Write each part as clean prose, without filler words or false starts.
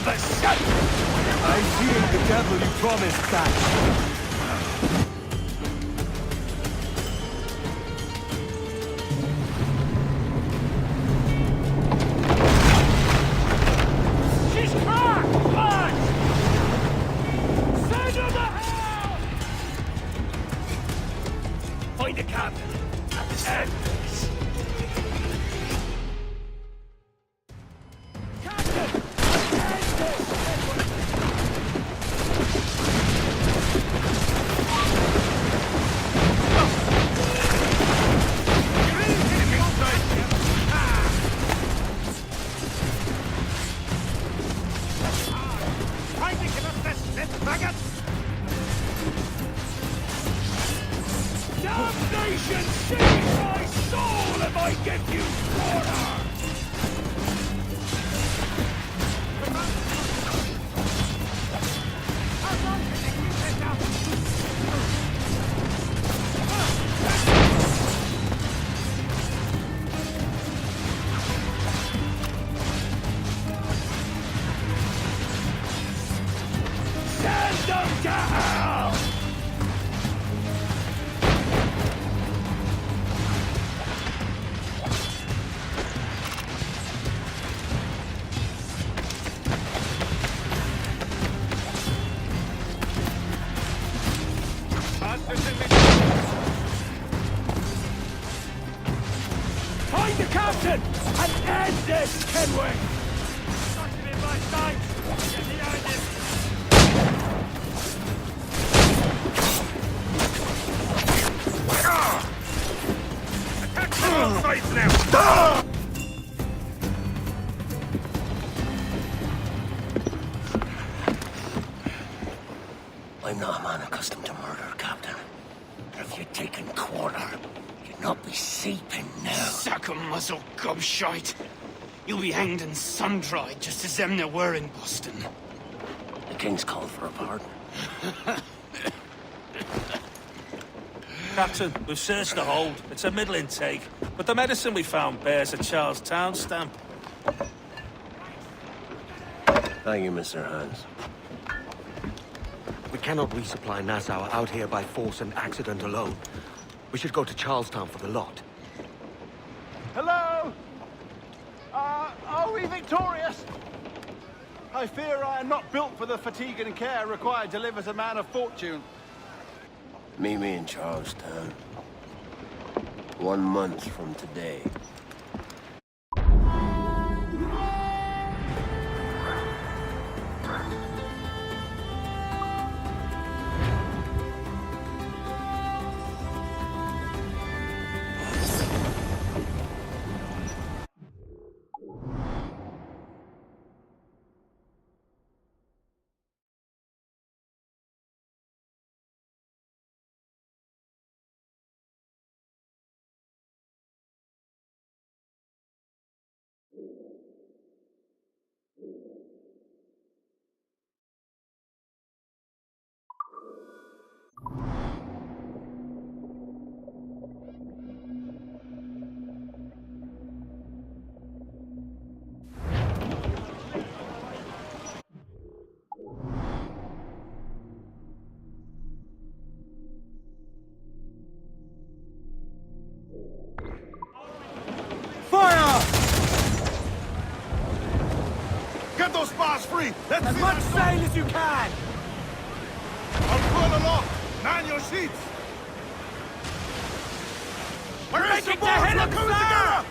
shut! I see the devil you promised that. She's cracked! Run! Send her the hell! Find the captain. End this. Captain! End this! Damnation seize my soul if I give you quarter! Send them to hell! Find the captain and end this, Kenway! Got him in my sights! Get behind him! Attack from all sides now! I'm not a man accustomed to murder, Captain. If you'd taken quarter, you'd not be seeping now. Sack a muzzle, gobshite. You'll be hanged and sun-dried just as them there were in Boston. The King's called for a pardon. Captain, we've searched the hold. It's a middle intake, but the medicine we found bears a Charlestown stamp. Thank you, Mr. Hans. We cannot resupply Nassau out here by force and accident alone. We should go to Charlestown for the lot. Hello? Are we victorious? I fear I am not built for the fatigue and care required to live as a man of fortune. Meet me in Charlestown. 1 month from today. Get those spars free! Let's As much sail as you can! I'll pull aloft! Man your sheets! Where is the boat? We're coming together!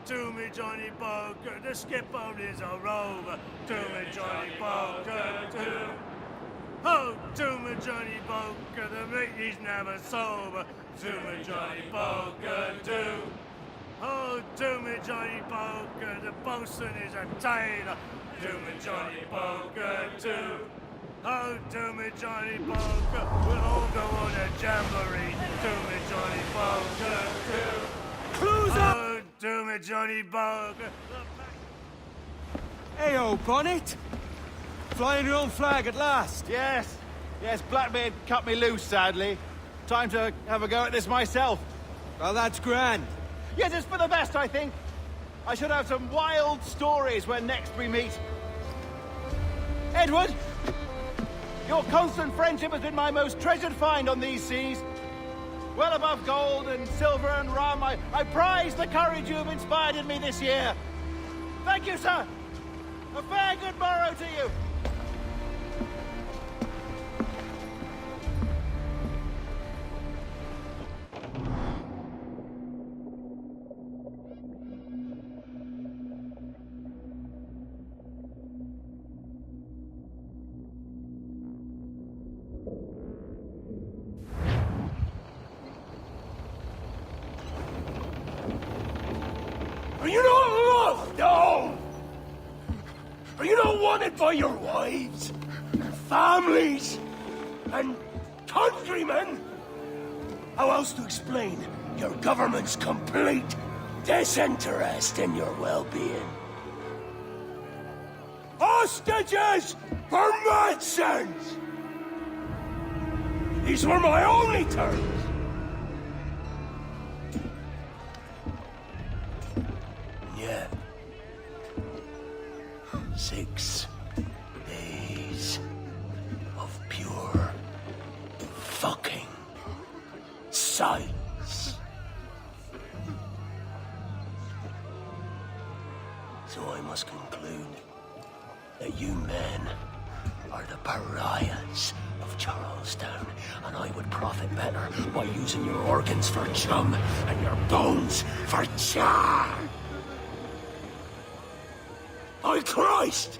To me, Johnny Poker, the skipper is a rover. To me, Johnny Poker, to. Oh, to me, Johnny Poker, the mate is never sober. To me, Johnny Poker, to. Oh, to me, Johnny Poker, the bosun is a tailor. To me, Johnny Poker, to. Oh, to me, Johnny Poker, we'll all go on a jamboree. To me, Johnny Poker, to. Clues up! Oh, to me, Johnny Poker. Hey, old Bonnet! Flying your own flag at last! Yes, Yes, Blackbeard cut me loose, sadly. Time to have a go at this myself. Well, that's grand. Yes, it's for the best, I think. I should have some wild stories when next we meet. Edward! Your constant friendship has been my most treasured find on these seas. Well above gold and silver and rum, I prize the courage you have inspired in me this year. Thank you, sir. A fair good morrow to you. Are you not loved, no? Are you not wanted by your wives, and families, and countrymen? How else to explain your government's complete disinterest in your well-being? Hostages for medicines! These were my only terms. Yeah. 6 days of pure fucking silence. So I must conclude that you men are the pariahs of Charlestown, and I would profit better by using your organs for chum and your bones for char. By Christ!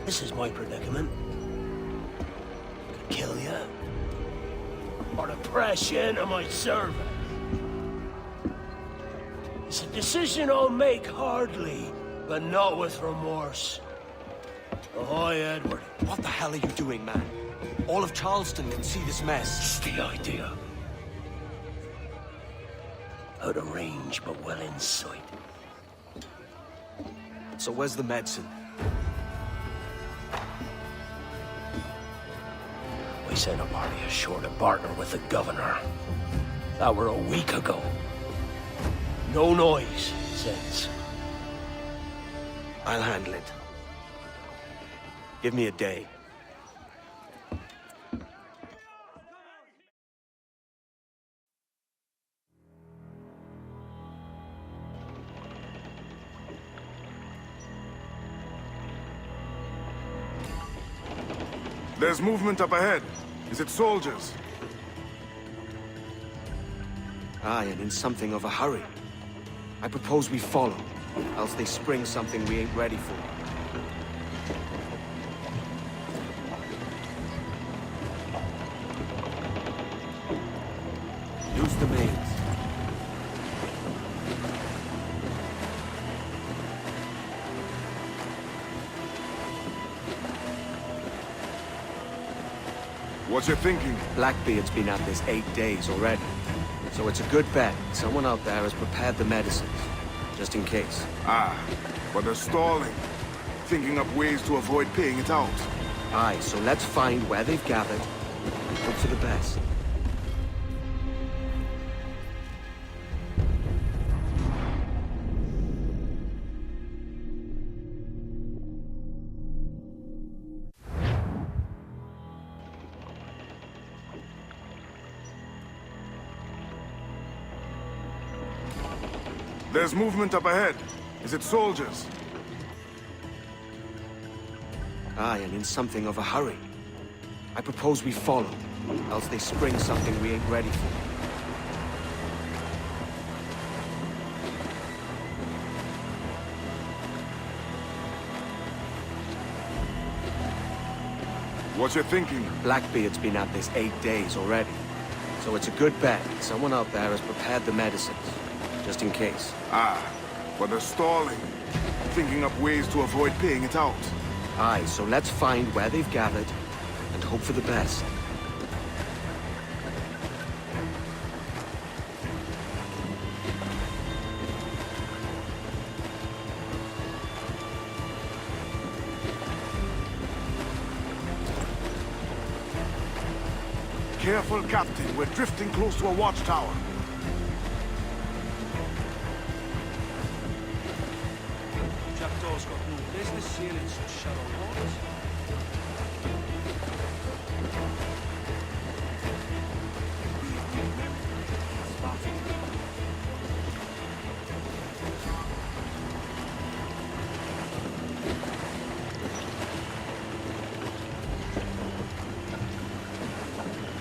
This is my predicament. Could kill you, or to press you into my service. It's a decision I'll make hardly, but not with remorse. Ahoy, Edward. What the hell are you doing, man? All of Charleston can see this mess. It's the idea. Out of range, but well in sight. So where's the medicine? We sent a party ashore to partner with the governor. That were a week ago. No noise since. I'll handle it. Give me a day. There's movement up ahead. Is it soldiers? Aye, and in something of a hurry. I propose we follow, else they spring something we ain't ready for. Use the mains. What's your thinking? Blackbeard's been at this 8 days already. So it's a good bet someone out there has prepared the medicines, just in case. Ah, but they're stalling. Thinking up ways to avoid paying it out. Aye, so let's find where they've gathered and hope for the best. There's movement up ahead. Is it soldiers? Aye, and in something of a hurry. I propose we follow, else they spring something we ain't ready for. What's your thinking? Blackbeard's been at this 8 days already. So it's a good bet someone out there has prepared the medicines, just in case. Ah, but they're stalling. Thinking up ways to avoid paying it out. Aye, so let's find where they've gathered and hope for the best. Careful, Captain. We're drifting close to a watchtower. Jackdaw's got no business sailing such shallow waters.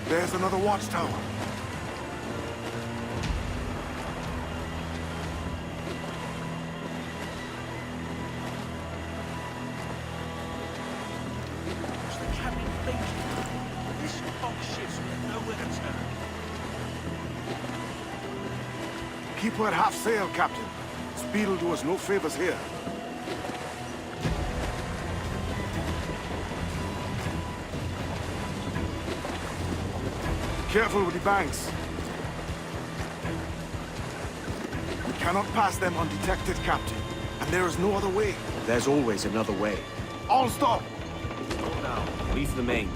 There's another watchtower. What's the captain thinking? This fog ship's got nowhere to turn. Keep her at half sail, Captain. Speed will do us no favors here. Careful with the banks. We cannot pass them undetected, Captain. And there is no other way. There's always another way. All stop! Slow down. Leave the mains.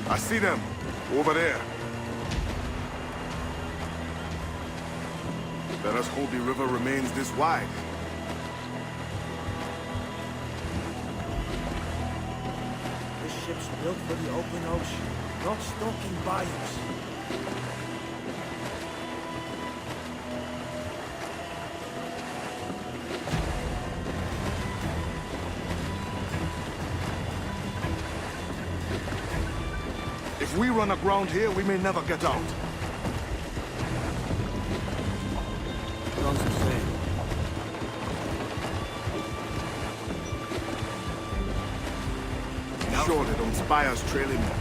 I see them. Over there. Let us hope the river remains this wide. This ship's built for the open ocean, not stalking bayous. If we run aground here, we may never get out. Sure they don't spy us trailing them.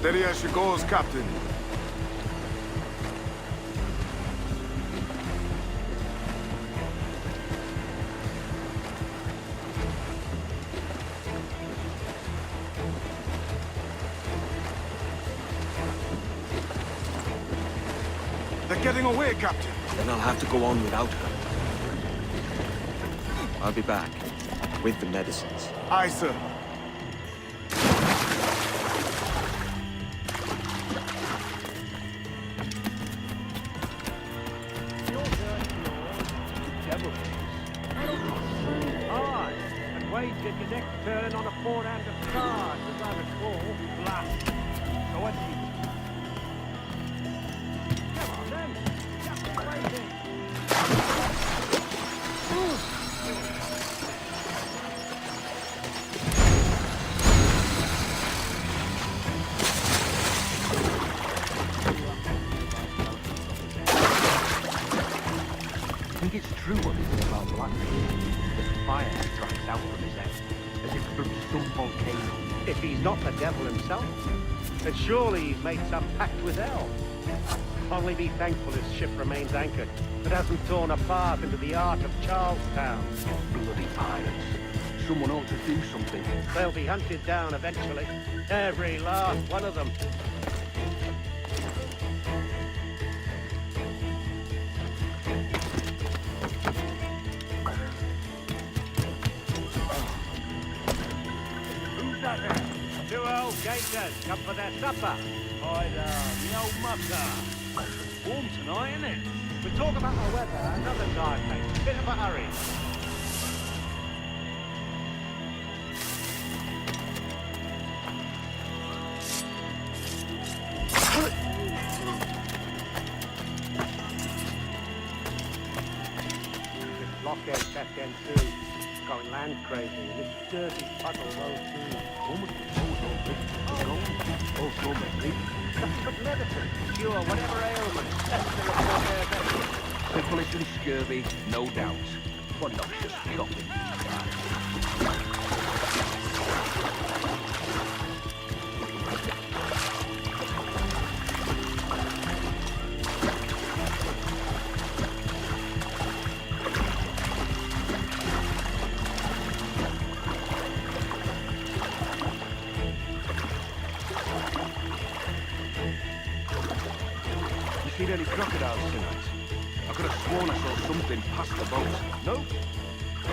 Steady as she goes, Captain. They're getting away, Captain. Then I'll have to go on without her. I'll be back with the medicines. Aye, sir. Aye, and Wade did your next turn on a forehand of cards, as I recall, last. So what do you... Come on then, just waiting. I think it's true what they say about Blackbeard. The fire strikes out from his head, as if from some volcano. If he's not the devil himself, then surely he's made some pact with hell. Only be thankful his ship remains anchored. It hasn't torn a path into the heart of Charlestown. Bloody pirates. Someone ought to do something. They'll be hunted down eventually. Every last one of them. Who's that there? Two old gators come for their supper. Hi there, the old mucker. Warm tonight, isn't it? We'll talk about the weather another time, mate. Bit of a hurry. This blockade set end too. It's going land crazy, and this dirty puddle road too. Almost knows all this. Also, maybe. Nothing but medicine. Cure whatever ailment. That's the report there, Betty. Syphilis and scurvy, no doubt. But not just nothing. You seen any crocodiles tonight? I could have sworn I saw something past the boat. Nope.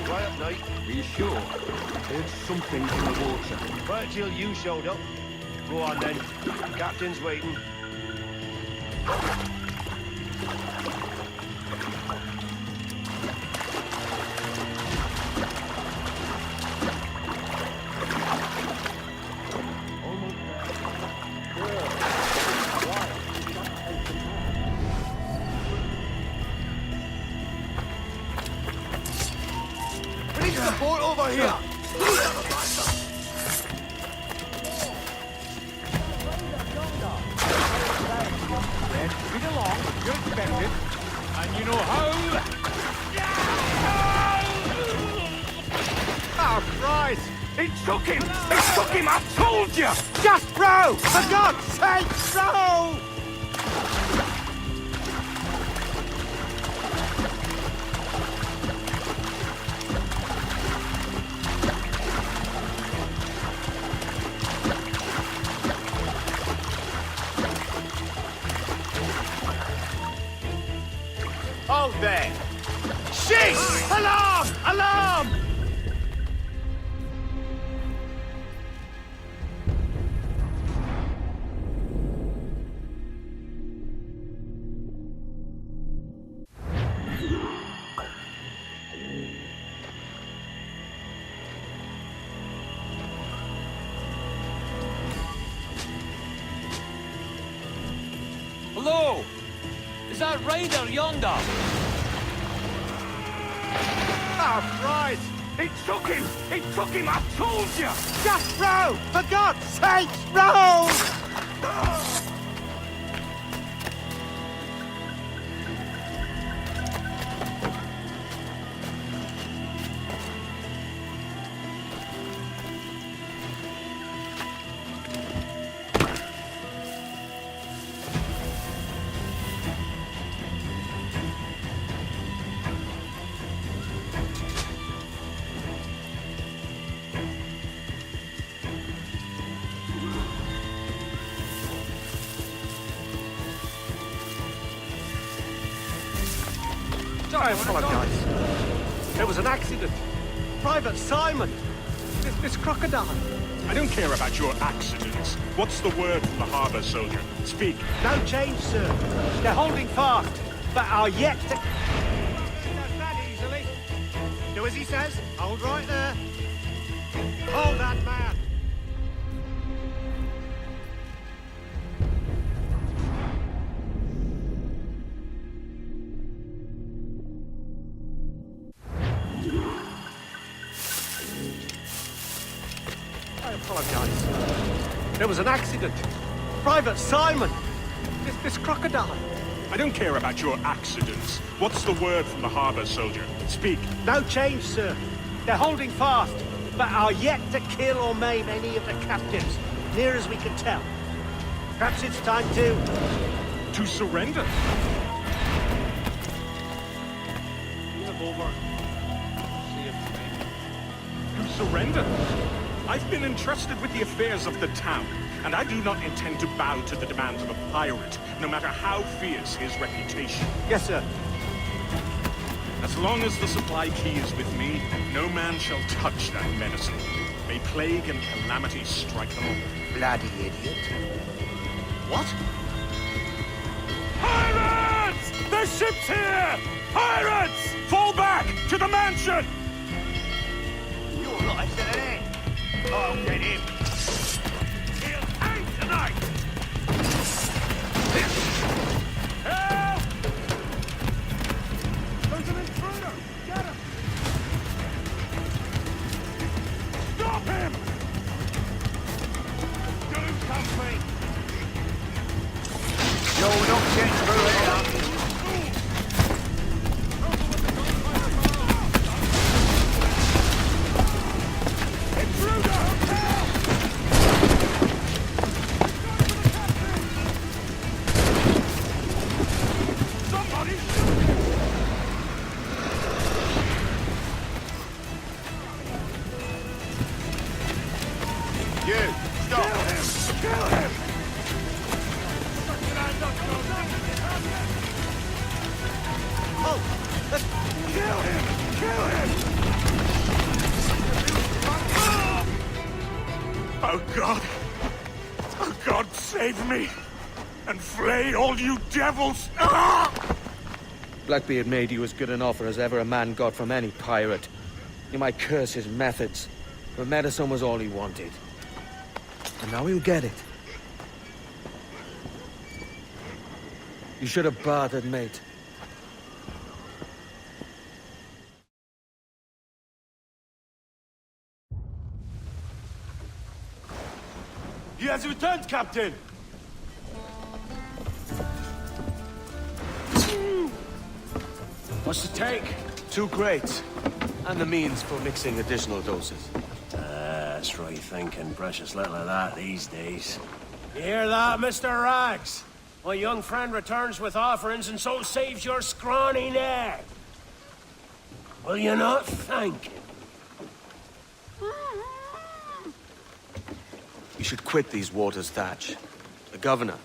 Quiet night. Are you sure? I heard something in the water. Right till you showed up. Go on then. Captain's waiting. We need support over here! Read along, you're expected. And you know how... Oh, Christ! He took him! He took him, I told you! Just row! For God's sake, row! Hold there! Sheesh! Alarm! Alarm! Hello! Is that Raider yonder? Oh, Christ! He took him! He took him, I told you! Just row! For God's sake, row! I apologize. There was an accident. Private Simon. This crocodile. I don't care about your accidents. What's the word from the harbor, soldier? Speak. No change, sir. They're holding fast, but are yet to... that easily. Do as he says. Hold right there. Hold that man. I apologize. There was an accident. Private Simon. This crocodile. I don't care about your accidents. What's the word from the harbor, soldier? Speak. No change, sir. They're holding fast, but are yet to kill or maim any of the captives, near as we can tell. Perhaps it's time to... To surrender? To surrender? I've been entrusted with the affairs of the town, and I do not intend to bow to the demands of a pirate, no matter how fierce his reputation. Yes, sir. As long as the supply key is with me, no man shall touch that medicine. May plague and calamity strike them all. Bloody idiot. What? Pirates! The ship's here! Pirates! Fall back! To the mansion! You're right, sir. I'll get him. He'll hang tonight! Help! There's an intruder! Get him! Stop him! Do something! You'll not get through it. Oh God! Oh God, save me! And flay all you devils! Ah! Blackbeard made you as good an offer as ever a man got from any pirate. You might curse his methods, but medicine was all he wanted. And now he'll get it. You should have bartered, mate. He has returned, Captain! What's the take? 2 crates. And the means for mixing additional doses. That's right thinking. Precious little of that these days. You hear that, Mr. Rags? My young friend returns with offerings and so saves your scrawny neck. Will you not thank him? You should quit these waters, Thatch. The governor,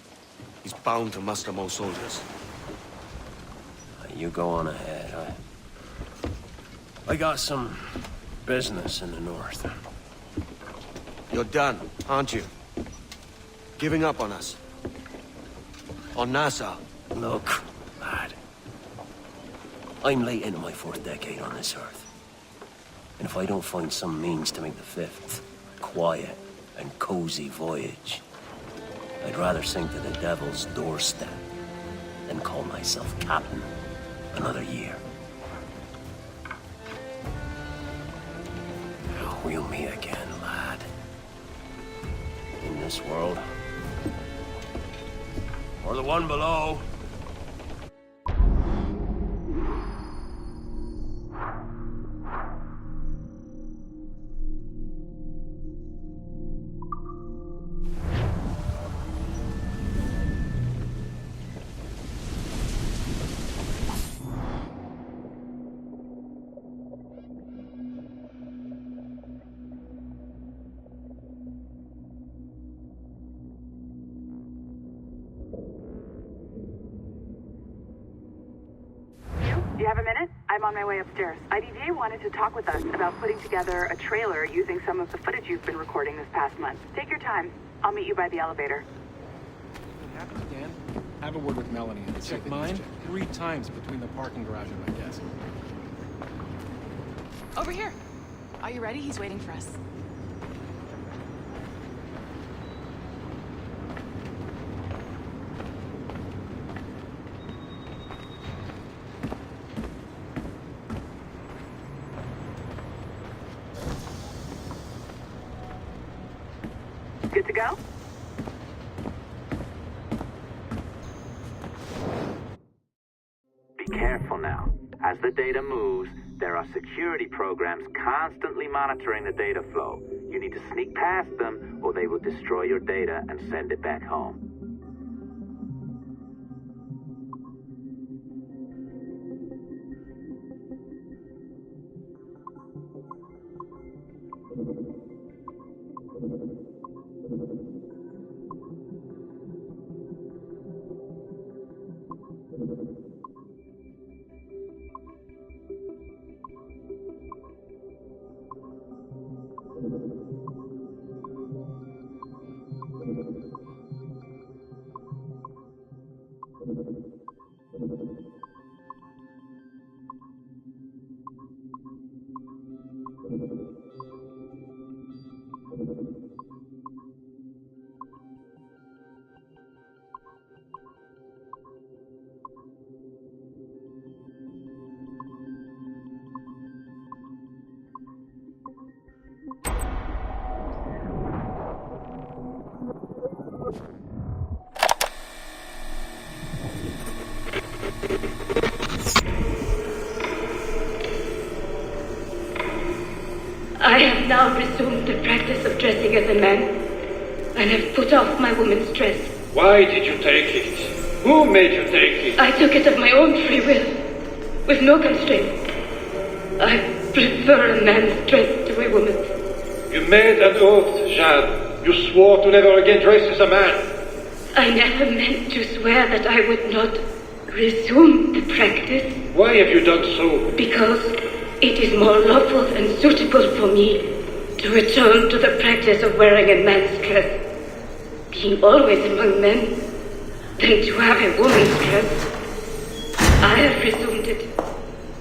he's bound to muster more soldiers. You go on ahead. I got some business in the north. You're done, aren't you? Giving up on us. On Nassau. Look, lad. I'm late into my 4th decade on this earth. And if I don't find some means to make the 5th quiet and cozy voyage, I'd rather sink to the devil's doorstep than call myself captain another year. We'll meet again, lad. In this world. Or the one below. you have a minute? I'm on my way upstairs. IDJ wanted to talk with us about putting together a trailer using some of the footage you've been recording this past month. Take your time. I'll meet you by the elevator. What happened, Dan? Have a word with Melanie. And check mine 3 times between the parking garage and my desk. Over here. Are you ready? He's waiting for us. Good to go? Be careful now. As the data moves, there are security programs constantly monitoring the data flow. You need to sneak past them, or they will destroy your data and send it back home. I have now resumed the practice of dressing as a man, and have put off my woman's dress. Why did you take it? Who made you take it? I took it of my own free will, with no constraint. I prefer a man's dress to a woman's. You made an oath, Jeanne. You swore to never again dress as a man. I never meant to swear that I would not resume the practice. Why have you done so? Because it is more lawful and suitable for me to return to the practice of wearing a man's dress, being always among men, than to have a woman's dress. I have resumed it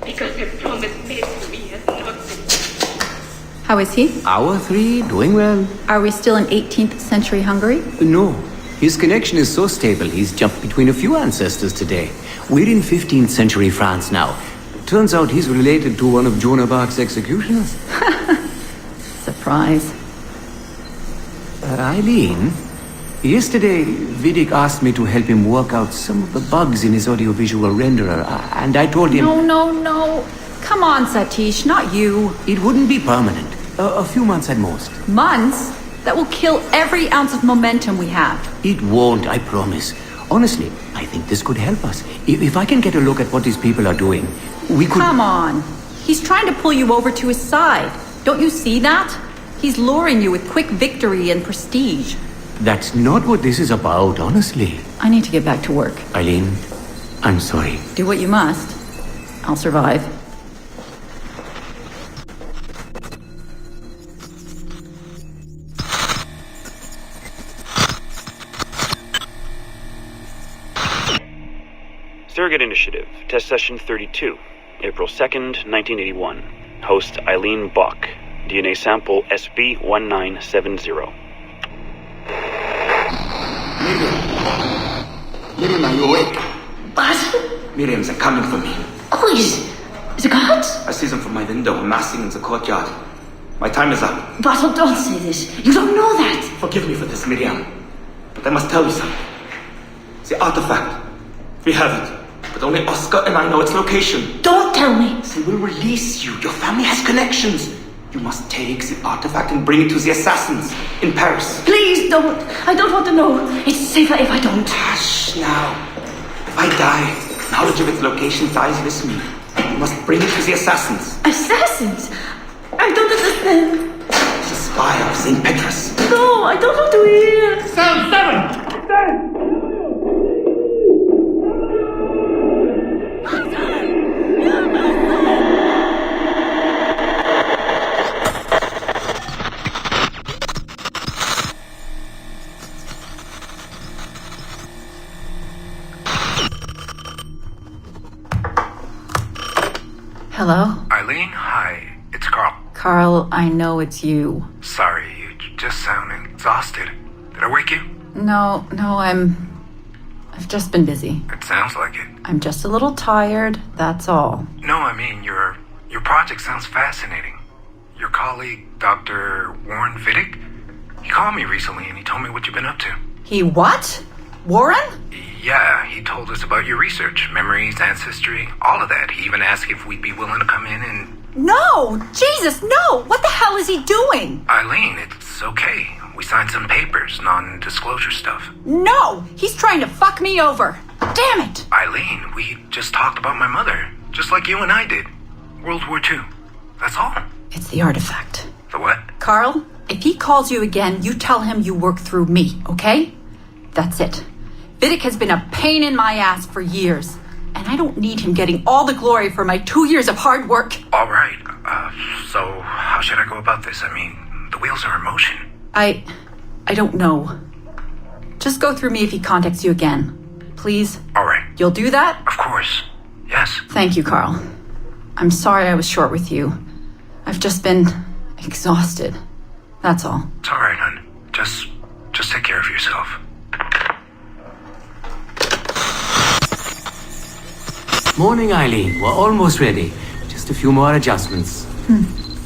because a promise made to me has not been. How is he? Hour 3, doing well. Are we still in 18th century Hungary? No. His connection is so stable, he's jumped between a few ancestors today. We're in 15th century France now. Turns out he's related to one of Joan of Arc's executioners. Surprise. Eileen, yesterday Vidic asked me to help him work out some of the bugs in his audiovisual renderer, and I told him... No. Come on, Satish, not you. It wouldn't be permanent. A few months at most. Months? That will kill every ounce of momentum we have. It won't, I promise. Honestly, I think this could help us. If I can get a look at what these people are doing, we could... Come on. He's trying to pull you over to his side. Don't you see that? He's luring you with quick victory and prestige. That's not what this is about, honestly. I need to get back to work. Eileen, I'm sorry. Do what you must. I'll survive. Surrogate Initiative, Test Session 32, April 2nd, 1981. Host Eileen Bock. DNA sample SB1970. Miriam, are you awake? What? Miriam's coming for me. Who is the guards? I see them from my window, massing in the courtyard. My time is up. Basil, don't say this. You don't know that. Forgive me for this, Miriam. But I must tell you something. The artifact. We have it. But only Oscar and I know its location. Don't tell me. They will release you. Your family has connections. You must take the artifact and bring it to the assassins in Paris. Please don't. I don't want to know. It's safer if I don't. Hush now. If I die, knowledge of its location dies with me. You must bring it to the assassins. Assassins? I don't understand. The spire of St. Petrus. No, I don't want to hear. Cell 7! Carl, I know it's you. Sorry, you just sound exhausted. Did I wake you? No, I've just been busy. It sounds like it. I'm just a little tired, that's all. No, I mean, your project sounds fascinating. Your colleague, Dr. Warren Vidic, he called me recently and he told me what you've been up to. He what? Warren? Yeah, he told us about your research, memories, ancestry, all of that. He even asked if we'd be willing to come in and... No! Jesus, no! What the hell is he doing? Eileen, it's okay. We signed some papers, non-disclosure stuff. No! He's trying to fuck me over! Damn it! Eileen, we just talked about my mother, just like you and I did. World War II. That's all. It's the artifact. The what? Carl, if he calls you again, you tell him you work through me, okay? That's it. Vidic has been a pain in my ass for years, and I don't need him getting all the glory for my 2 years of hard work. All right. So how should I go about this? I mean, the wheels are in motion. I don't know. Just go through me if he contacts you again. Please? All right. You'll do that? Of course. Yes. Thank you, Carl. I'm sorry I was short with you. I've just been exhausted. That's all. It's all right, hon. Just take care of yourself. Morning, Eileen. We're almost ready. Just a few more adjustments.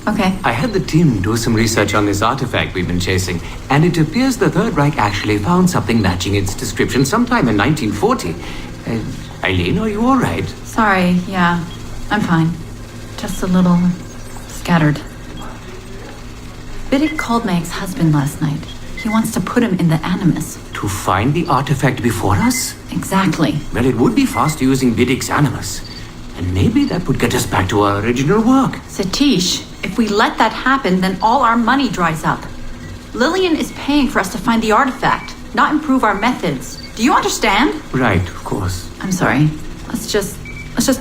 Okay. I had the team do some research on this artifact we've been chasing, and it appears the Third Reich actually found something matching its description sometime in 1940. Eileen, are you all right? Sorry, yeah. I'm fine. Just a little scattered. Vidic called my ex-husband last night. He wants to put him in the Animus. To find the artifact before us? Exactly. Well, it would be fast using Vidic's Animus. And maybe that would get us back to our original work. Satish, if we let that happen, then all our money dries up. Lillian is paying for us to find the artifact, not improve our methods. Do you understand? Right, of course. I'm sorry. Let's just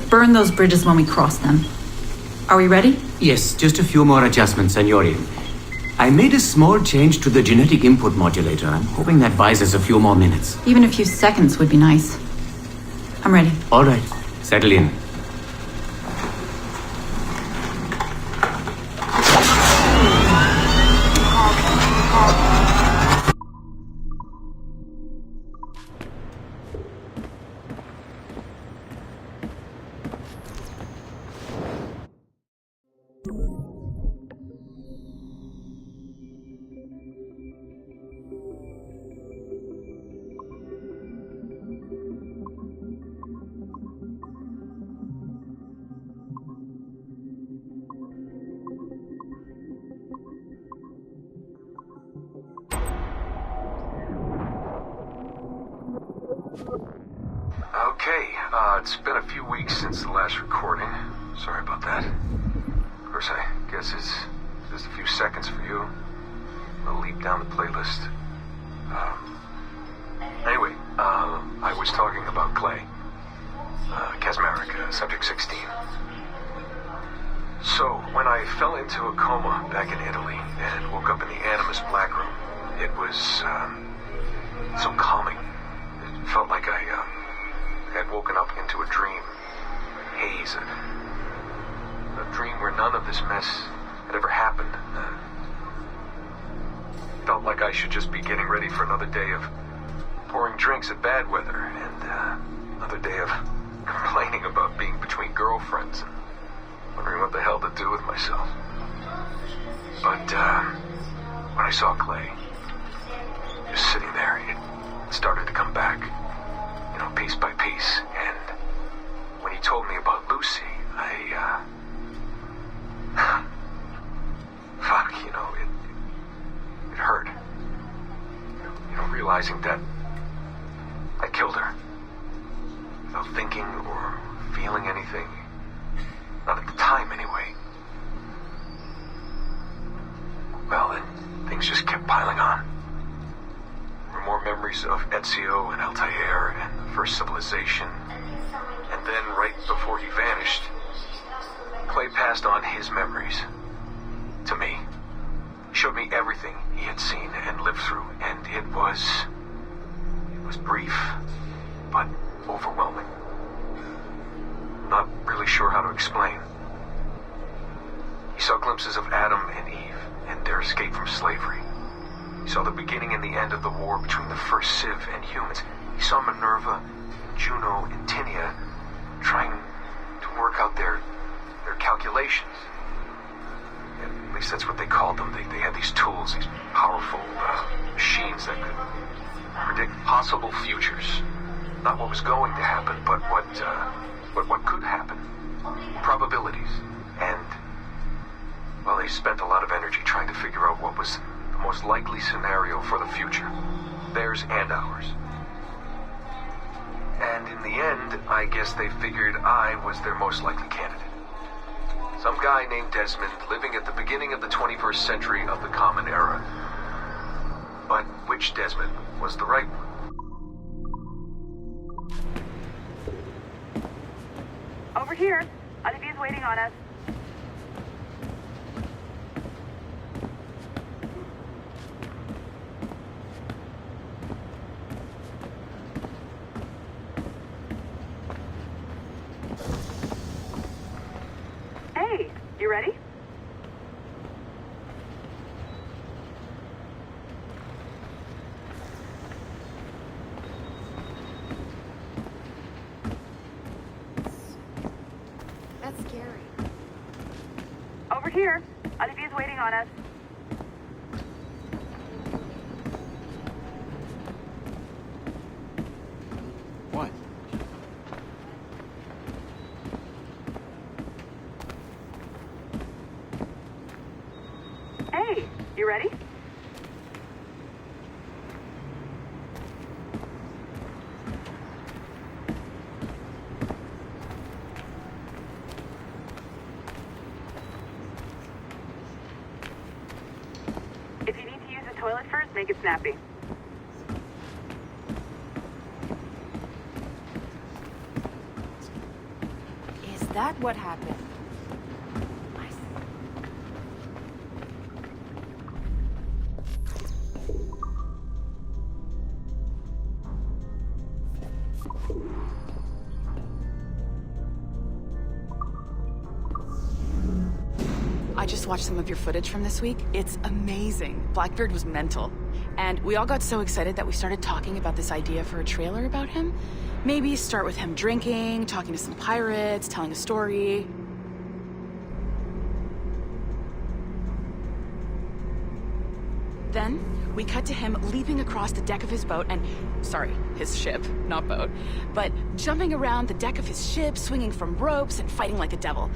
burn those bridges when we cross them. Are we ready? Yes, just a few more adjustments, Senorian. I made a small change to the genetic input modulator. I'm hoping that buys us a few more minutes. Even a few seconds would be nice. I'm ready. All right. Settle in. Okay, it's been a few weeks since the last recording. Sorry about that. Of course, I guess it's just a few seconds for you. I'll leap down the playlist. Anyway, I was talking about Clay. Casmerica, Subject 16. So, when I fell into a coma back in Italy and woke up in the Animus Black Room, it was, so calming. It felt like I had woken up into a dream, haze, a dream where none of this mess had ever happened. Felt like I should just be getting ready for another day of pouring drinks at bad weather, and another day of complaining about being between girlfriends and wondering what the hell to do with myself. But when I saw Clay, just sitting there, it started to come back. Piece by piece, and when he told me about Lucy, it hurt. Realizing that I killed her, without thinking or feeling anything, not at the time anyway. Well, then, things just kept piling on. There were more memories of Ezio and Altair and the first civilization. And then, right before he vanished, Clay passed on his memories to me. He showed me everything he had seen and lived through, and it was brief, but overwhelming. Not really sure how to explain. He saw glimpses of Adam and Eve and their escape from slavery. He saw the beginning and the end of the war between the first Civ and humans. He saw Minerva, Juno, and Tinia trying to work out their calculations. At least that's what they called them. They had these tools, these powerful machines that could predict possible futures. Not what was going to happen, but what could happen. Probabilities. And, well, they spent a lot of energy trying to figure out what was the most likely scenario for the future. Theirs and ours. And in the end, I guess they figured I was their most likely candidate. Some guy named Desmond living at the beginning of the 21st century of the Common Era. But which Desmond was the right one? Over here. Olivier's waiting on us. Hey, you ready? That's scary. Over here. Olivier's waiting on us. What? Hey, you ready? If you need to use the toilet first, make it snappy. Is that what happened? I just watched some of your footage from this week. It's amazing. Blackbeard was mental. And we all got so excited that we started talking about this idea for a trailer about him. Maybe start with him drinking, talking to some pirates, telling a story. Then, we cut to him leaping across the deck of his boat and... Sorry, his ship, not boat. But jumping around the deck of his ship, swinging from ropes, and fighting like a devil.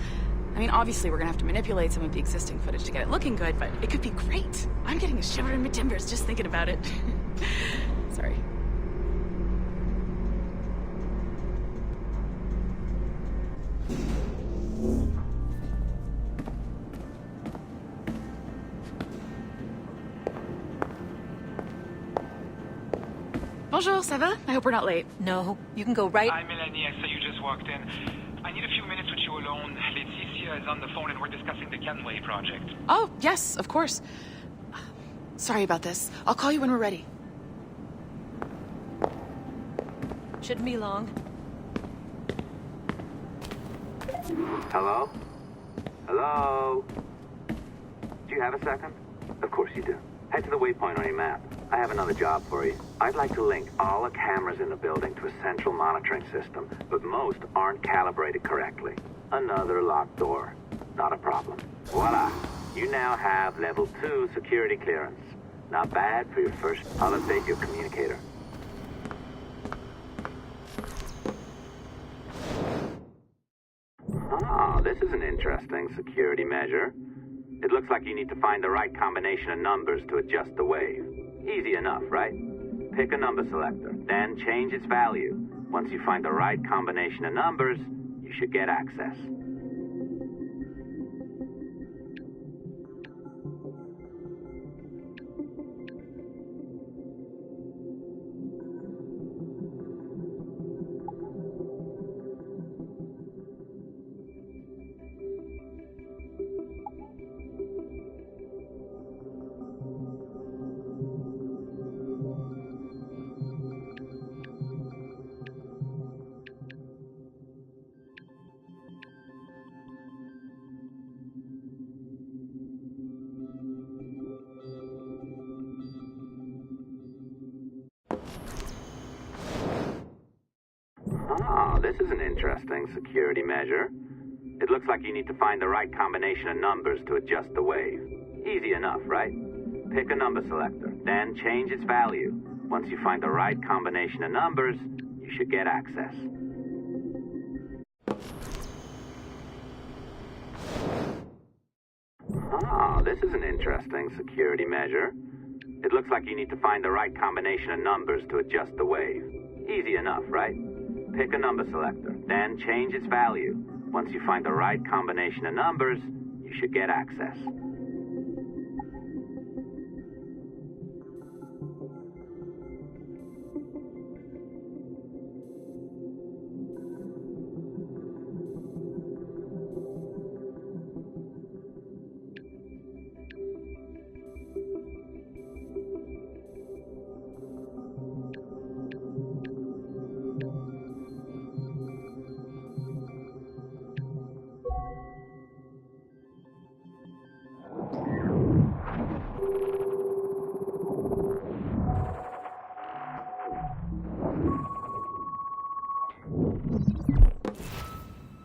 I mean, obviously we're gonna have to manipulate some of the existing footage to get it looking good, but it could be great. I'm getting a shiver in my timbers just thinking about it. Sorry. Bonjour, ça va? I hope we're not late. No, you can go right... Hi, Melanie. I saw you just walked in. I need a few minutes with you alone. Laetitia is on the phone and we're discussing the Kenway project. Oh, yes, of course. Sorry about this. I'll call you when we're ready. Shouldn't be long. Hello? Hello? Do you have a second? Of course you do. Head to the waypoint on your map. I have another job for you. I'd like to link all the cameras in the building to a central monitoring system, but most aren't calibrated correctly. Another locked door. Not a problem. Voila! You now have level 2 security clearance. Not bad for your first... I'll update your communicator. Ah, this is an interesting security measure. It looks like you need to find the right combination of numbers to adjust the wave. Easy enough, right? Pick a number selector, then change its value. Once you find the right combination of numbers, you should get access. this is an interesting security measure. It looks like you need to find the right combination of numbers to adjust the wave. Easy enough, right? Pick a number selector, then change its value. Once you find the right combination of numbers, you should get access. Ah, this is an interesting security measure. It looks like you need to find the right combination of numbers to adjust the wave. Easy enough, right? Pick a number selector, then change its value. Once you find the right combination of numbers, you should get access.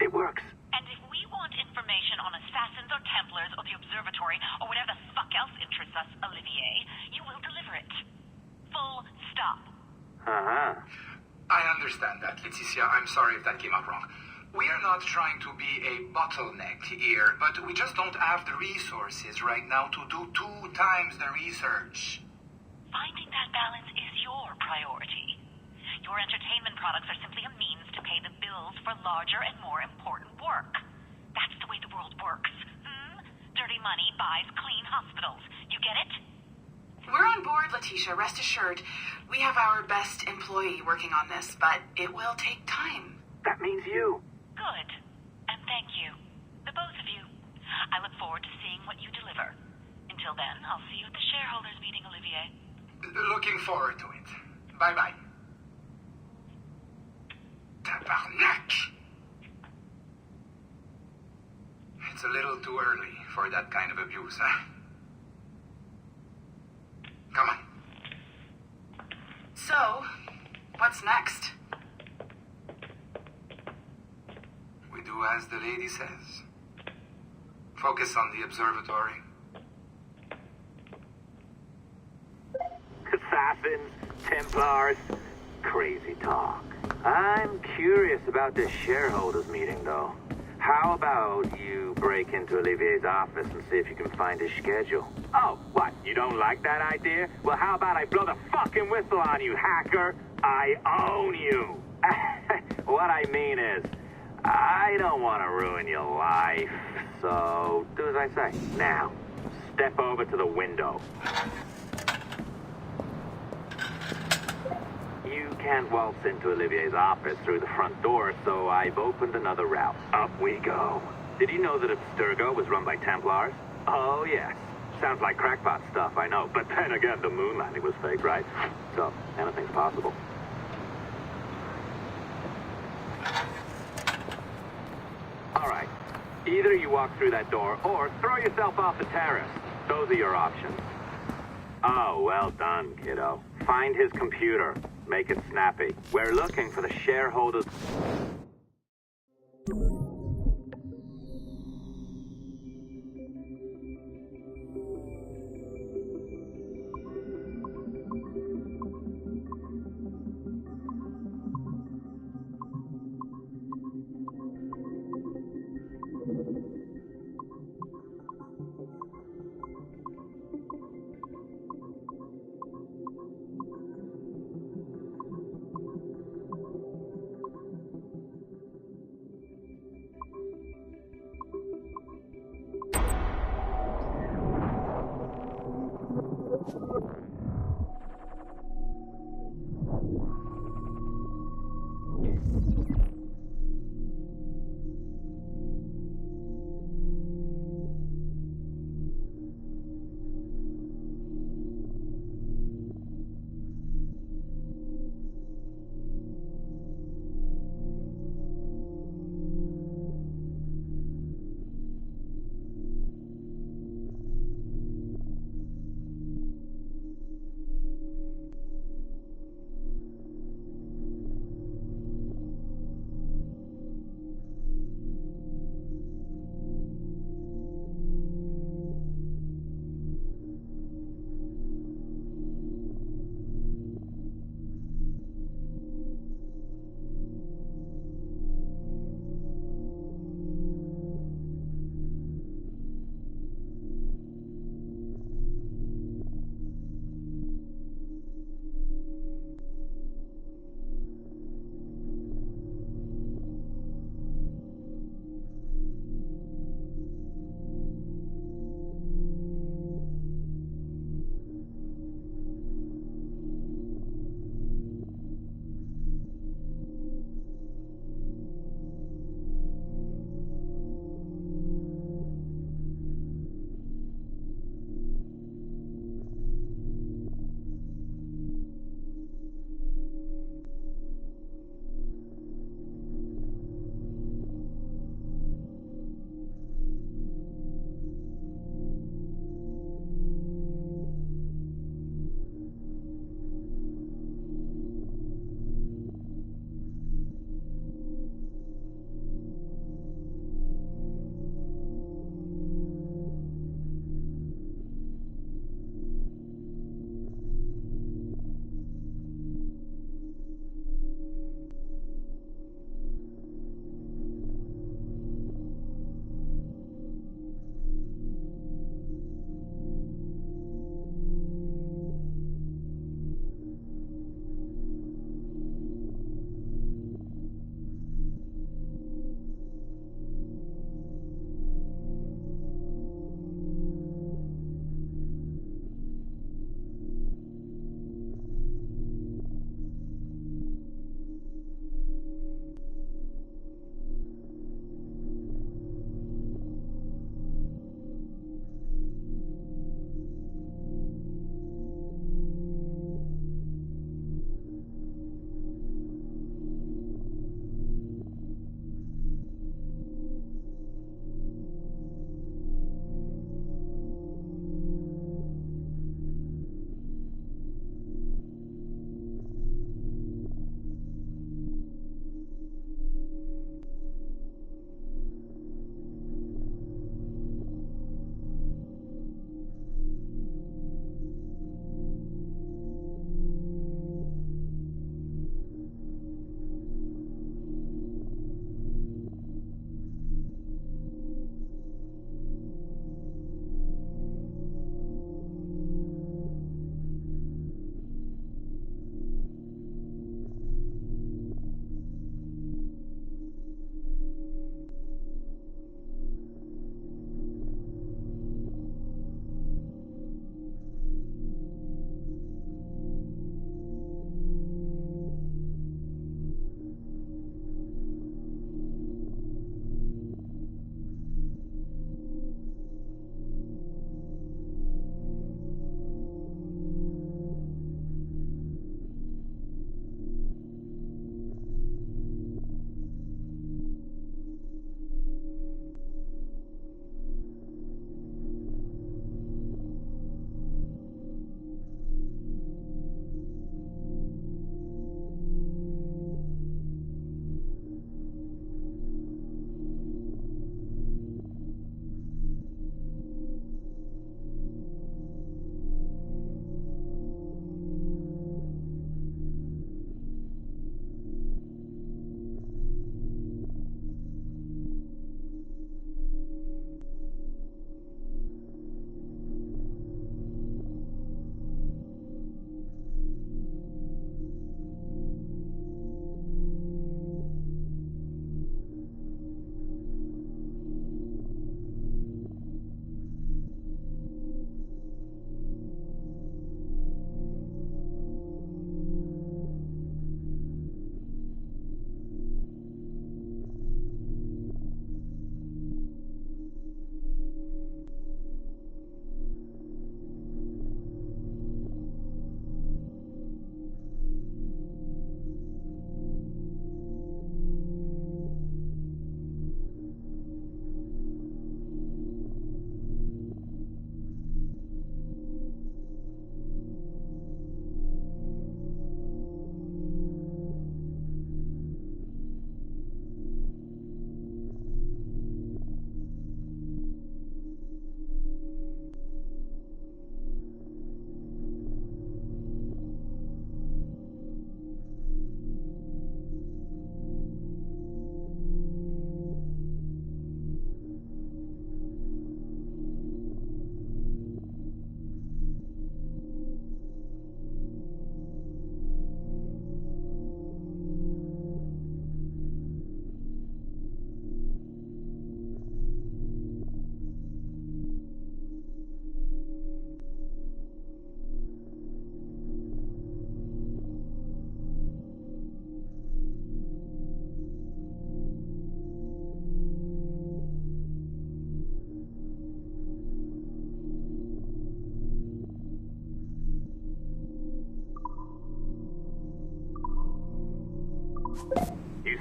It works. And if we want information on assassins or Templars or the observatory or whatever the fuck else interests us, Olivier, you will deliver it. Full stop. Uh-huh. I understand that, Leticia. I'm sorry if that came out wrong. We are not trying to be a bottleneck here, but we just don't have the resources right now to do 2 times the research. Finding that balance is your priority. Your entertainment products are simply a means to pay the bills for larger and more important work. That's the way the world works. Dirty money buys clean hospitals. You get it? We're on board, Letitia, rest assured. We have our best employee working on this, but it will take time. That means you. Good. And thank you. The both of you. I look forward to seeing what you deliver. Until then, I'll see you at the shareholders meeting, Olivier. Looking forward to it. Bye-bye. Tabarnak! It's a little too early for that kind of abuse, huh? Come on. So, what's next? We do as the lady says. Focus on the observatory. Assassins, Templars, crazy talk. I'm curious about this shareholders meeting, though. How about you break into Olivier's office and see if you can find his schedule? Oh, what? You don't like that idea? Well, how about I blow the fucking whistle on you, hacker? I own you. What I mean is, I don't want to ruin your life. So, do as I say. Now, step over to the window. You can't waltz into Olivier's office through the front door, so I've opened another route. Up we go. Did you know that Abstergo was run by Templars? Oh, yes. Sounds like crackpot stuff, I know. But then again, the moon landing was fake, right? So, anything's possible. All right. Either you walk through that door, or throw yourself off the terrace. Those are your options. Oh, well done, kiddo. Find his computer. Make it snappy. We're looking for the shareholders.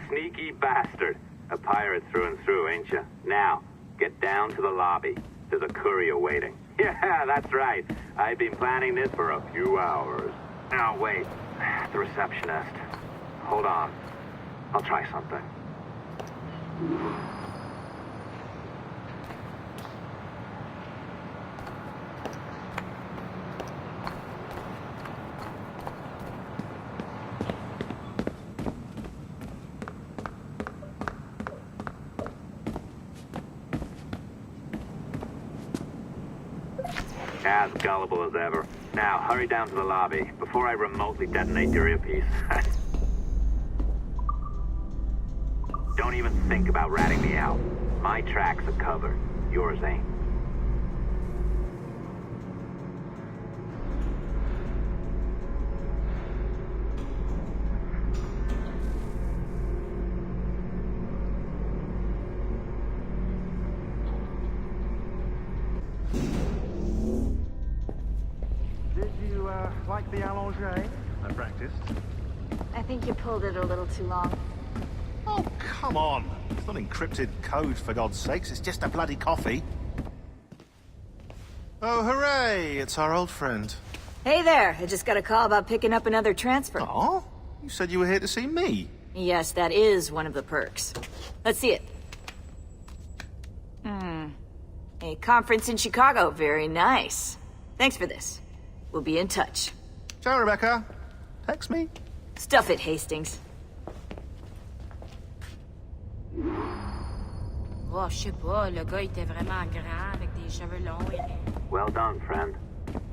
sneaky bastard. A pirate through and through, ain't you? Now, get down to the lobby. There's a courier waiting. Yeah, that's right. I've been planning this for a few hours. Now, wait. The receptionist. Hold on. I'll try something. As gullible as ever. Now, hurry down to the lobby before I remotely detonate your earpiece. Don't even think about ratting me out. My tracks are covered. Yours ain't. Like the allongé? I practiced. I think you pulled it a little too long. Oh, come on. It's not encrypted code, for God's sakes. It's just a bloody coffee. Oh, hooray! It's our old friend. Hey there. I just got a call about picking up another transfer. Oh? You said you were here to see me. Yes, that is one of the perks. Let's see it. A conference in Chicago. Very nice. Thanks for this. We'll be in touch. Ciao, Rebecca. Text me. Stuff it, Hastings. Oh, je sais pas, le gars était vraiment grand avec des cheveux longs et... Well done, friend.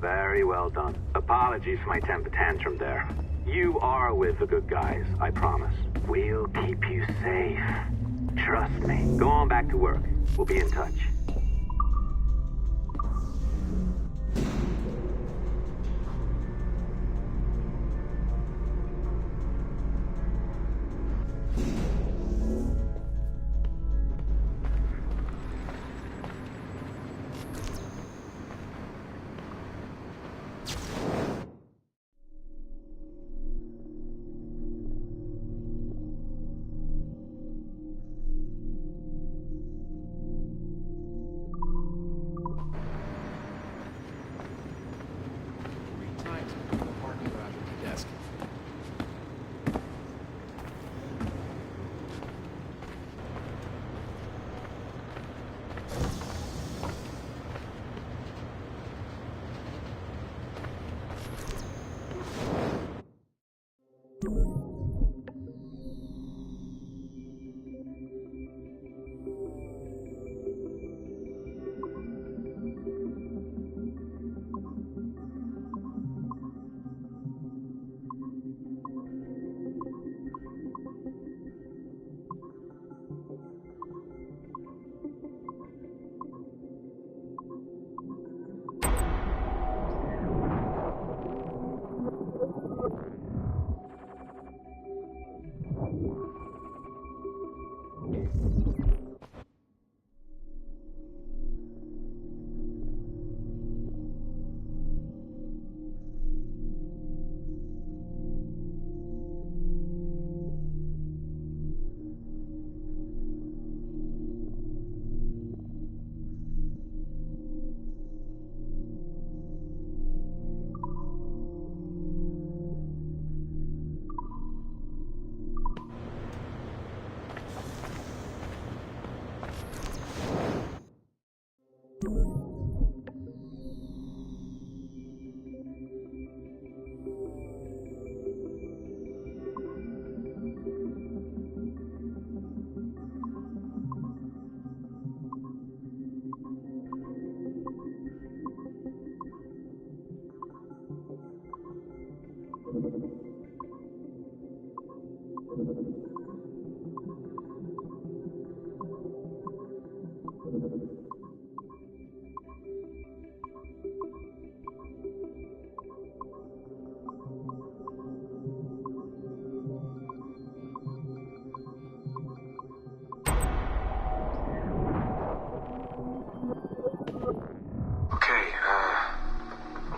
Very well done. Apologies for my temper tantrum there. You are with the good guys, I promise. We'll keep you safe. Trust me. Go on back to work. We'll be in touch.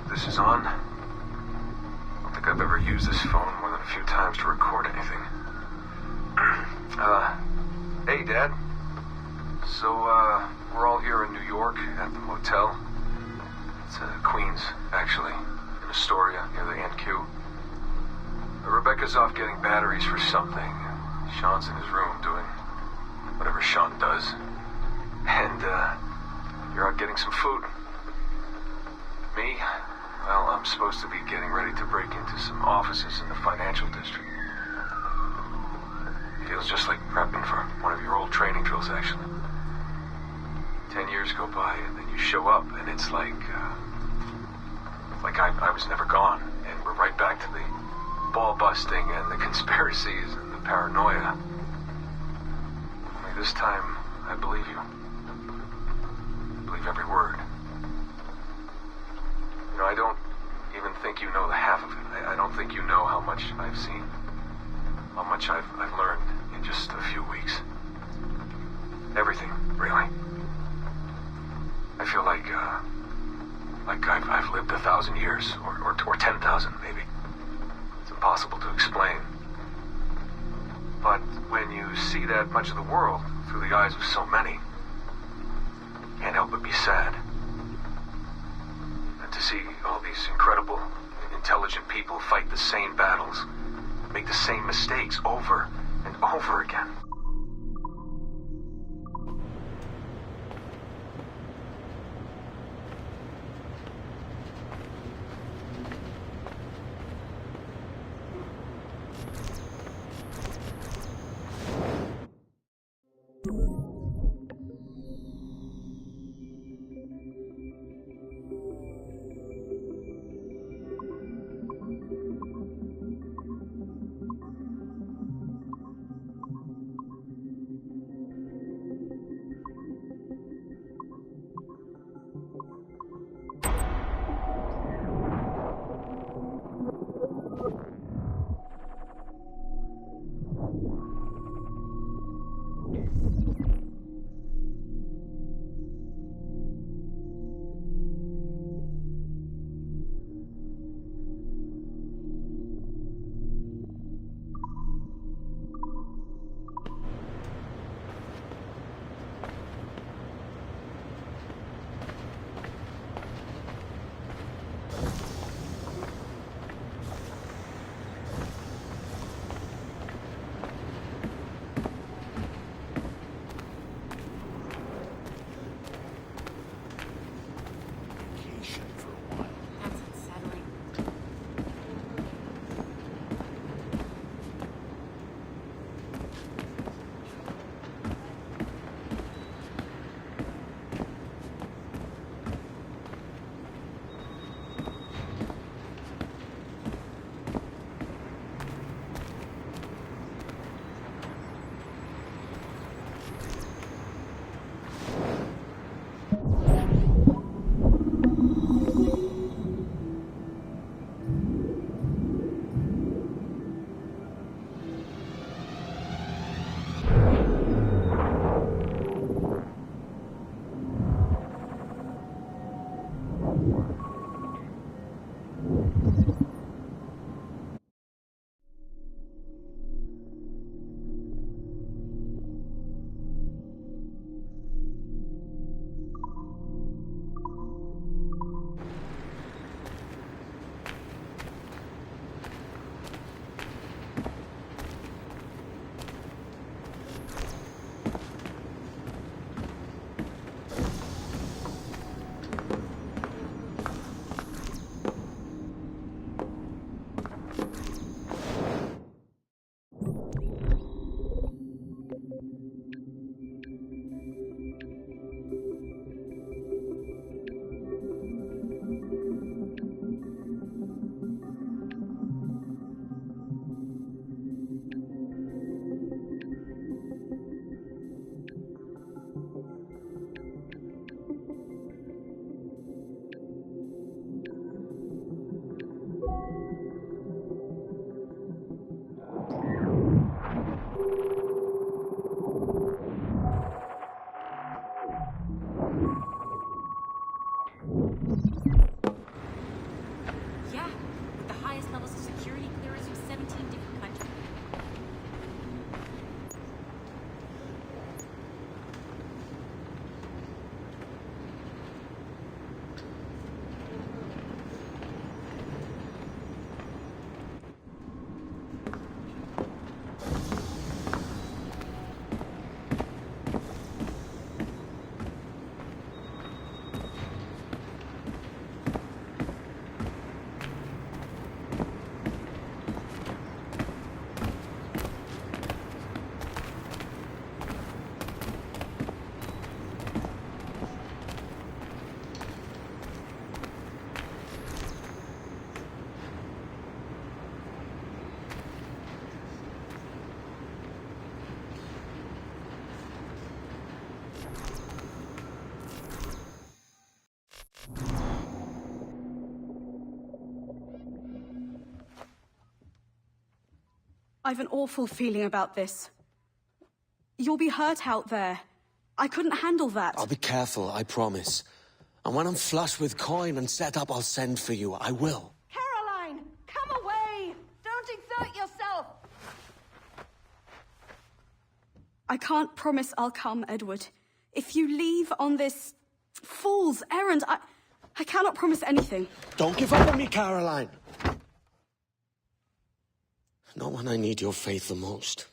This is on. I don't think I've ever used this phone more than a few times to record anything. Hey, Dad. So, we're all here in New York at the motel. It's Queens, actually, in Astoria, near the NQ. Rebecca's off getting batteries for something. Sean's in his room doing whatever Sean does. And, you're out getting some food. Me? Well, I'm supposed to be getting ready to break into some offices in the financial district. Feels just like prepping for one of your old training drills, actually. 10 years go by, and then you show up, and it's like I was never gone, and we're right back to the ball busting and the conspiracies and the paranoia. Only this time, I believe you. I believe every word. You know, I don't even think you know the half of it. I don't think you know how much I've seen. How much I've learned in just a few weeks. Everything, really. I feel like I've lived 1,000 years, or 10,000 maybe. It's impossible to explain. But when you see that much of the world through the eyes of so many, can't help but be sad. And to see all these incredible, intelligent people fight the same battles, make the same mistakes over and over again. I've an awful feeling about this. You'll be hurt out there. I couldn't handle that. I'll be careful, I promise. And when I'm flush with coin and set up, I'll send for you. I will. Caroline, come away! Don't exert yourself! I can't promise I'll come, Edward. If you leave on this fool's errand, I cannot promise anything. Don't give up on me, Caroline. Not when I need your faith the most.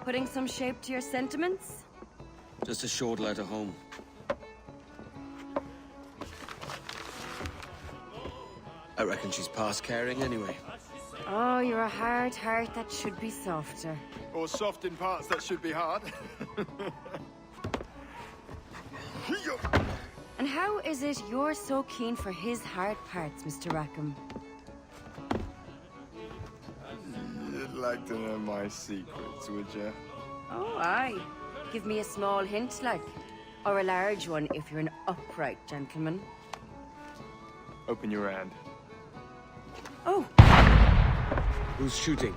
Putting some shape to your sentiments? Just a short letter home. I reckon she's past caring anyway. Oh, you're a hard heart that should be softer. Or soft in parts that should be hard. And how is it you're so keen for his hard parts, Mr. Rackham? You'd like to know my secrets, would you? Oh, aye. Give me a small hint, like. Or a large one if you're an upright gentleman. Open your hand. Oh! Who's shooting?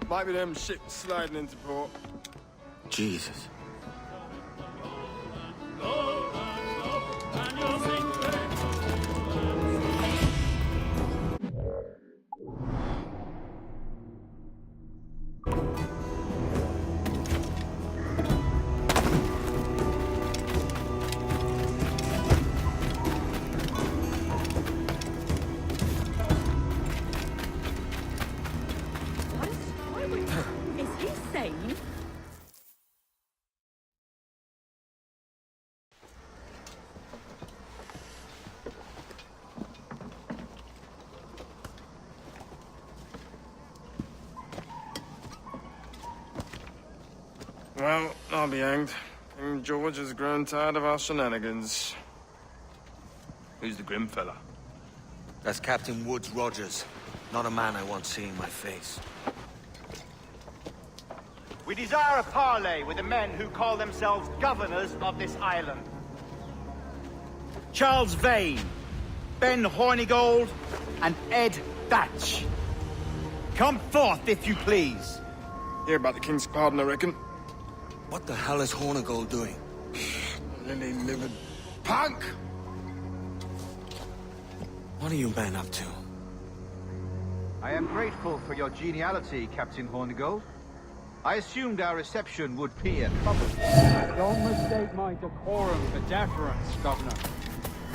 Might be them ships sliding into port. Jesus. Well, I'll be hanged. King George has grown tired of our shenanigans. Who's the grim fella? That's Captain Woods Rogers. Not a man I want seeing my face. We desire a parley with the men who call themselves governors of this island. Charles Vane, Ben Hornigold, and Ed Thatch. Come forth, if you please. Hear about the King's pardon, I reckon. What the hell is Hornigold doing? Lily-livered punk! What are you men up to? I am grateful for your geniality, Captain Hornigold. I assumed our reception would be a trouble. Don't mistake my decorum for deference, Governor.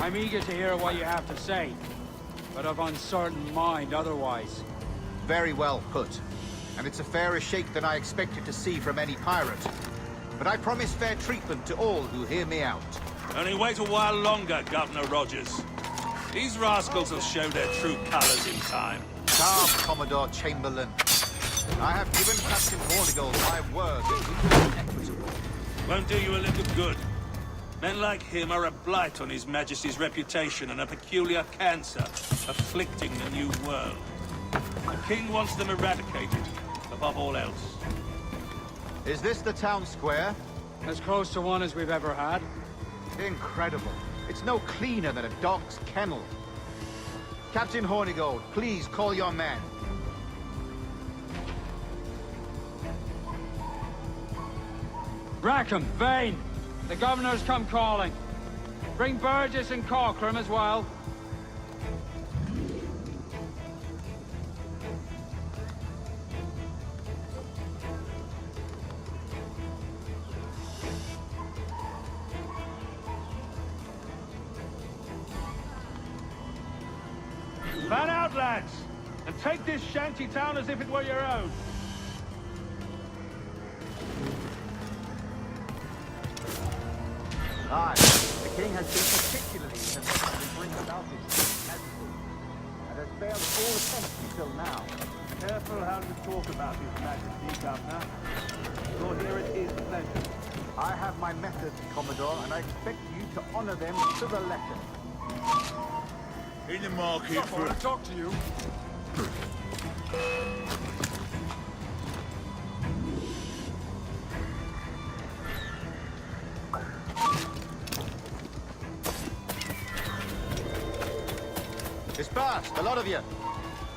I'm eager to hear what you have to say, but of uncertain mind otherwise. Very well put. And it's a fairer shake than I expected to see from any pirate. But I promise fair treatment to all who hear me out. Only wait a while longer, Governor Rogers. These rascals will show their true colors in time. Calm, Commodore Chamberlain. I have given Captain Hornigold my word that he will be equitable. Won't do you a little good. Men like him are a blight on His Majesty's reputation and a peculiar cancer afflicting the New World. The King wants them eradicated, above all else. Is this the town square? As close to one as we've ever had. Incredible. It's no cleaner than a dog's kennel. Captain Hornigold, please call your men. Rackham, Vane! The Governor's come calling. Bring Burgess and Corcoran as well. Fan out, lads, and take this shanty town as if it were your own. Aye, the king has been particularly concerned to bring about his majesty, and has failed all attempts until now. Careful how you talk about his majesty, Governor. You'll hear it is pleasure. I have my methods, Commodore, and I expect you to honor them to the letter. In the market Look, I want to talk to you. Disperse, a lot of you.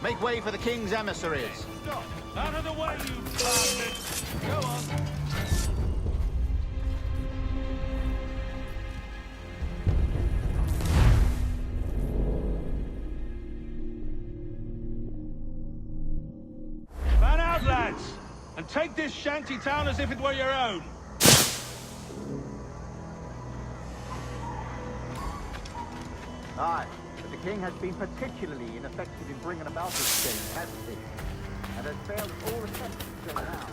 Make way for the king's emissaries. Stop! Out of the way, you bastards! Go on! Fan out, lads! And take this shanty town as if it were your own! Aye, but the king has been particularly ineffective in bringing about this change, hasn't he? And has failed at all attempts until now.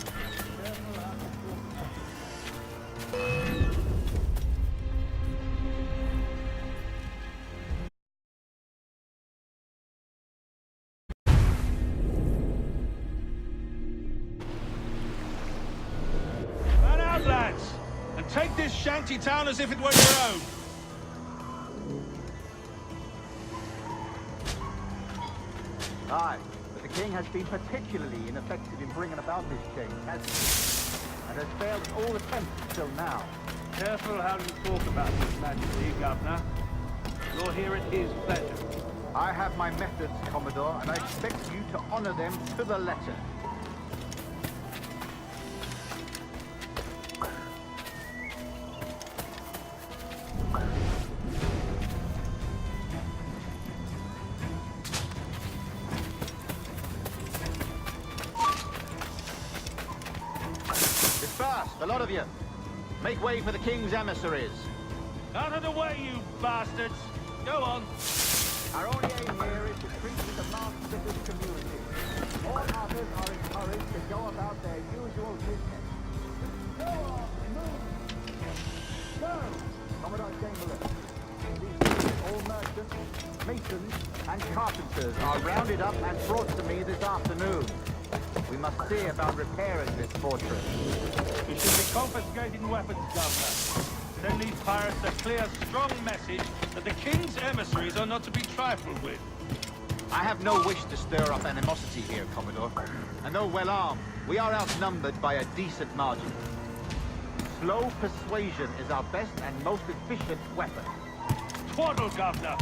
Fan out, lads! And take this shanty town as if it were your own! Aye, but the king has been particularly ineffective in bringing about this change, hasn't he? And has failed at all attempts until now. Careful how you talk about His Majesty, Governor. You're here at his pleasure. I have my methods, Commodore, and I expect you to honor them to the letter. Disperse, a lot of you. Make way for the king's emissaries. Out of the way, you bastards! Go on! Our only aim here is to treat with the masters of this community. All others are encouraged to go about their usual business. Go on, move! Go! Commodore Chamberlain. These all merchants, masons, and carpenters are rounded up and brought to me this afternoon. We must see about repairing this fortress. We should be confiscating weapons, Governor. Send these pirates a clear, strong message that the king's emissaries are not to be trifled with. I have no wish to stir up animosity here, Commodore. And though well armed, we are outnumbered by a decent margin. Slow persuasion is our best and most efficient weapon. Twaddle, Governor!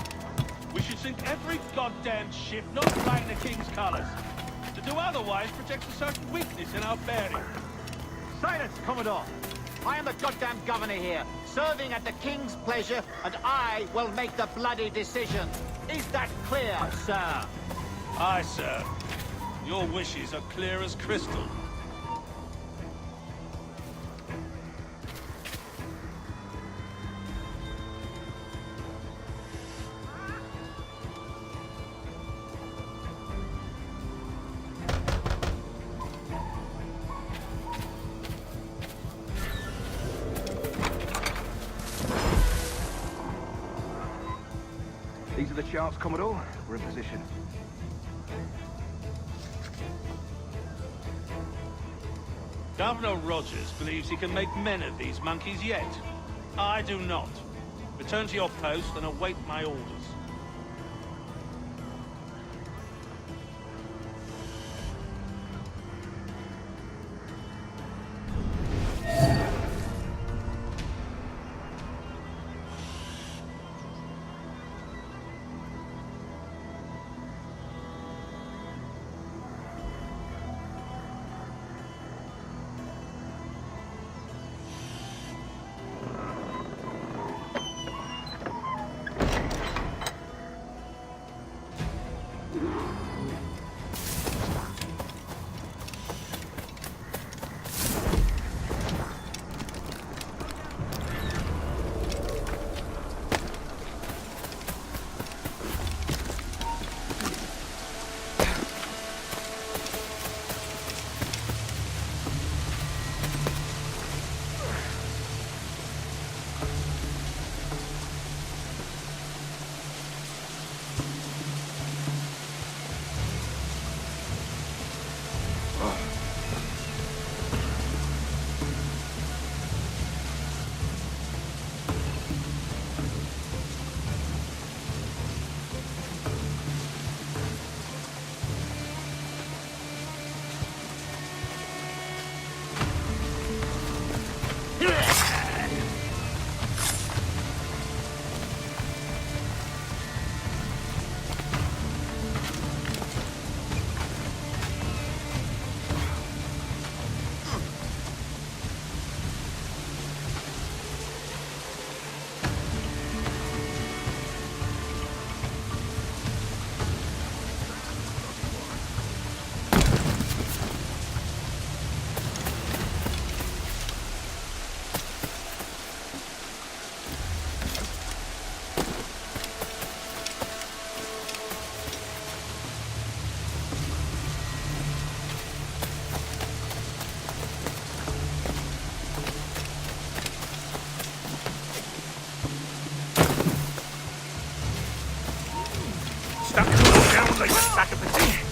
We should sink every goddamn ship not flying the king's colours. To do otherwise projects a certain weakness in our bearing. Silence, Commodore! I am the goddamn governor here, serving at the king's pleasure, and I will make the bloody decision. Is that clear, sir? Aye, sir. Your wishes are clear as crystal. These are the charts, Commodore. We're in position. Governor Rogers believes he can make men of these monkeys yet. I do not. Return to your post and await my orders. That cool down like a sack of potatoes.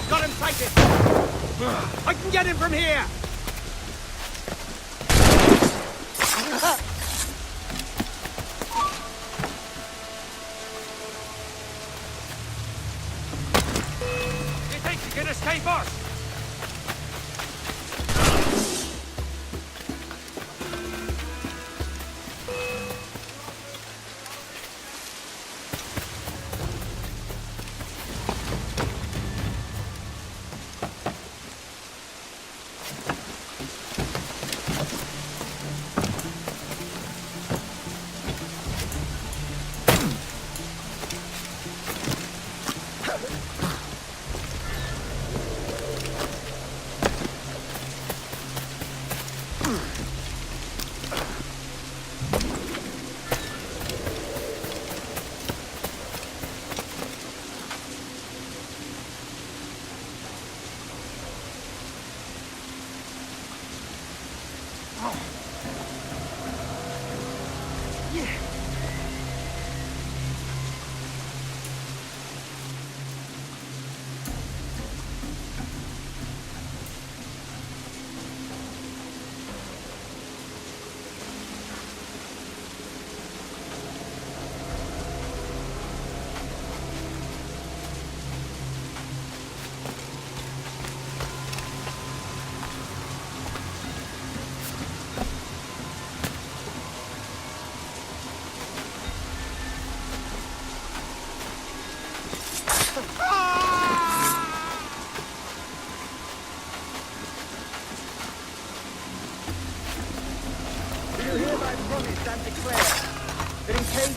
Got him sighted! I can get him from here! You think you can escape us? That in case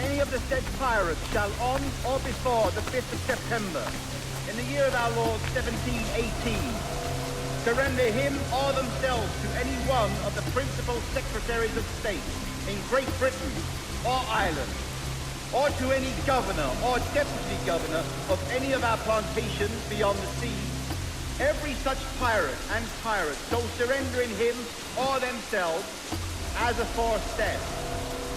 any of the said pirates shall on or before the 5th of September, in the year of our Lord 1718, surrender him or themselves to any one of the principal secretaries of state in Great Britain or Ireland, or to any governor or deputy governor of any of our plantations beyond the sea, every such pirate and pirate so surrendering him or themselves as aforesaid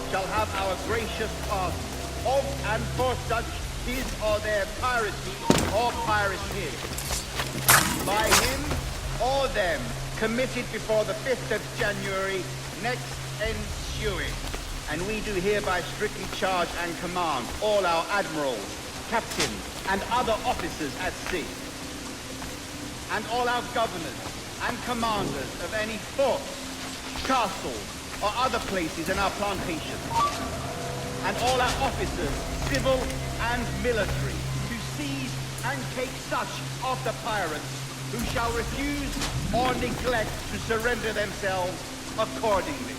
shall have our gracious pardon of and for such his or their piracy or piracy by him or them committed before the 5th of January next ensuing. And we do hereby strictly charge and command all our admirals, captains, and other officers at sea, and all our governors and commanders of any forts, castles, or other places in our plantation, and all our officers, civil and military, to seize and take such of the pirates who shall refuse or neglect to surrender themselves accordingly.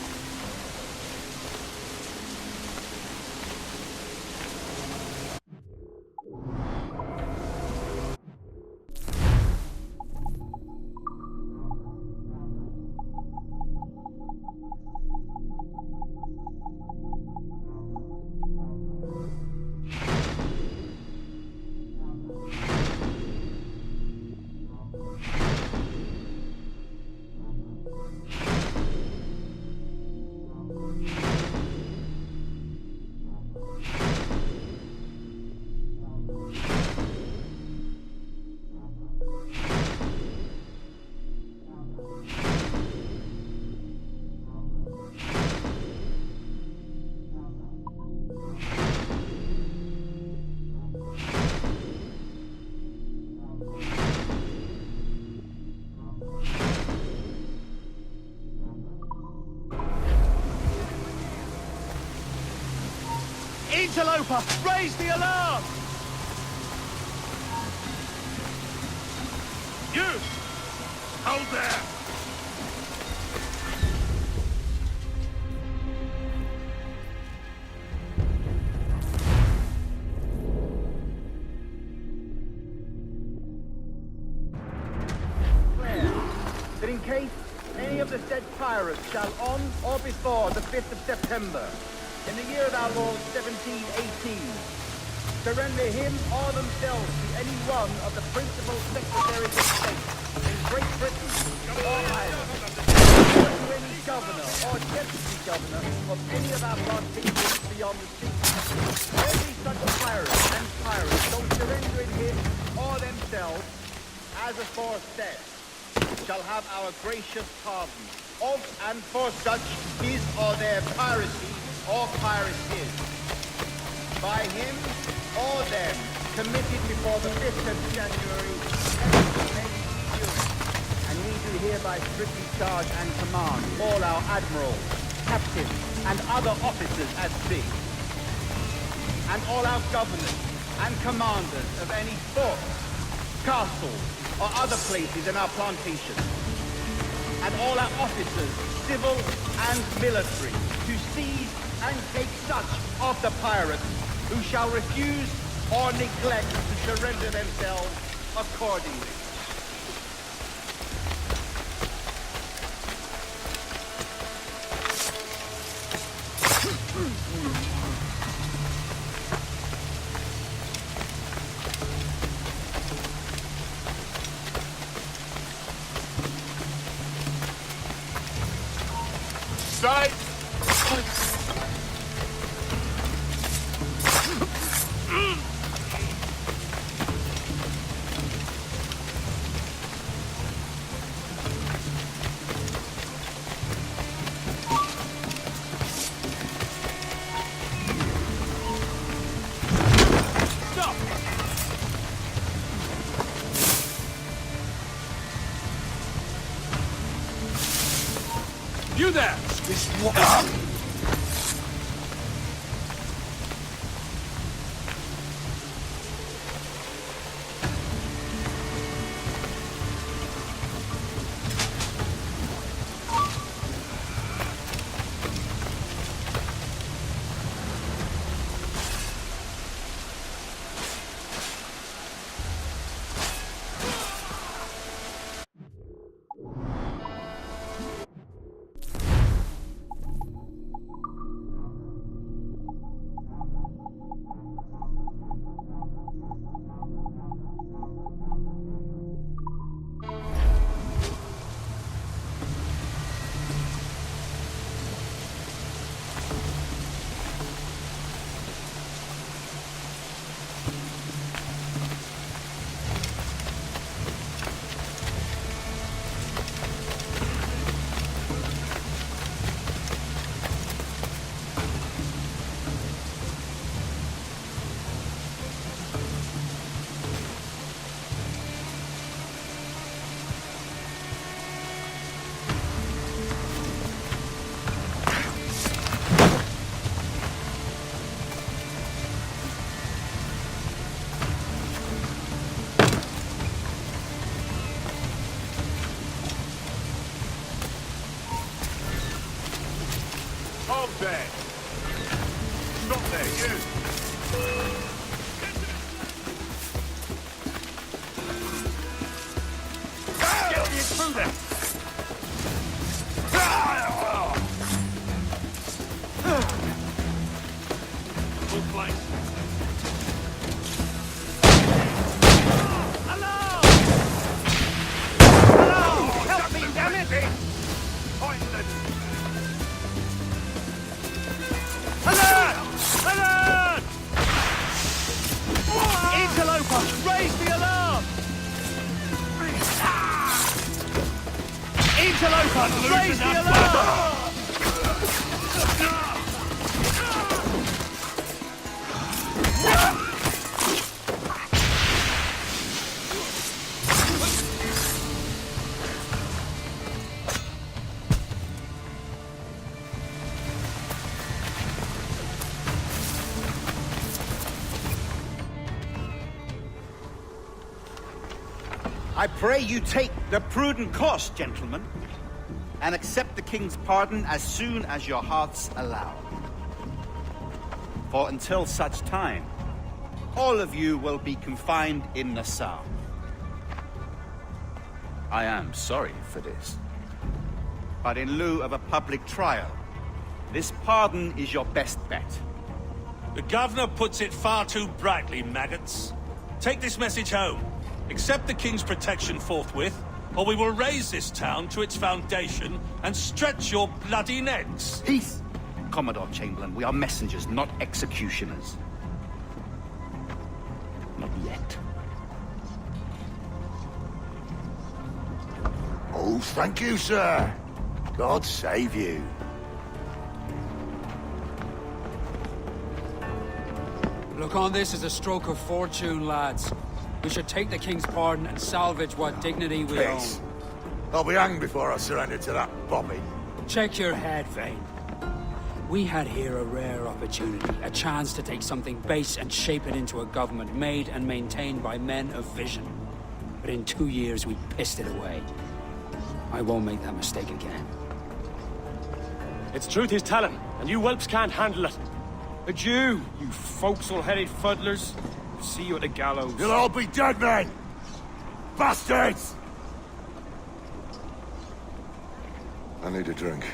Interloper, raise the alarm! You! Hold there! That in case any of the said pirates shall on or before the 5th of September, in the year of our Lord 1718, surrender him or themselves to any one of the principal secretaries of state in Great Britain or Ireland, or to any governor or deputy governor of any of our plantations beyond the sea. Every such pirate and pirate shall surrender in him or themselves, as aforesaid, shall have our gracious pardon of and for such his or their piracy or piracies, by him or them committed before the 5th of January 1782. And we do hereby strictly charge and command all our admirals, captains, and other officers at sea, and all our governors and commanders of any forts, castles, or other places in our plantation, and all our officers, civil and military, to seize and take such of the pirates who shall refuse or neglect to surrender themselves accordingly. Strike! You there! There. Stop there, you! Get me through there! Full flank. Help me, damn it! Pointless! Alert! Alert! Interloper, raise the alarm! Interloper, raise the alarm! I pray you take the prudent course, gentlemen, and accept the king's pardon as soon as your hearts allow. For until such time, all of you will be confined in Nassau. I am sorry for this, but in lieu of a public trial, this pardon is your best bet. The governor puts it far too brightly, maggots. Take this message home. Accept the king's protection forthwith, or we will raise this town to its foundation and stretch your bloody necks. Peace! Commodore Chamberlain, we are messengers, not executioners. Not yet. Oh, thank you, sir. God save you. Look on this as a stroke of fortune, lads. We should take the king's pardon and salvage what dignity we Peace. I'll be hanged before I surrender to that Bobby. Check your head, Vane. We had here a rare opportunity, a chance to take something base and shape it into a government made and maintained by men of vision. But in 2 years, we pissed it away. I won't make that mistake again. It's truth he's telling, and you whelps can't handle it. Adieu, you forecastle-headed fuddlers. See you at the gallows. You'll all be dead men! Bastards! I need a drink.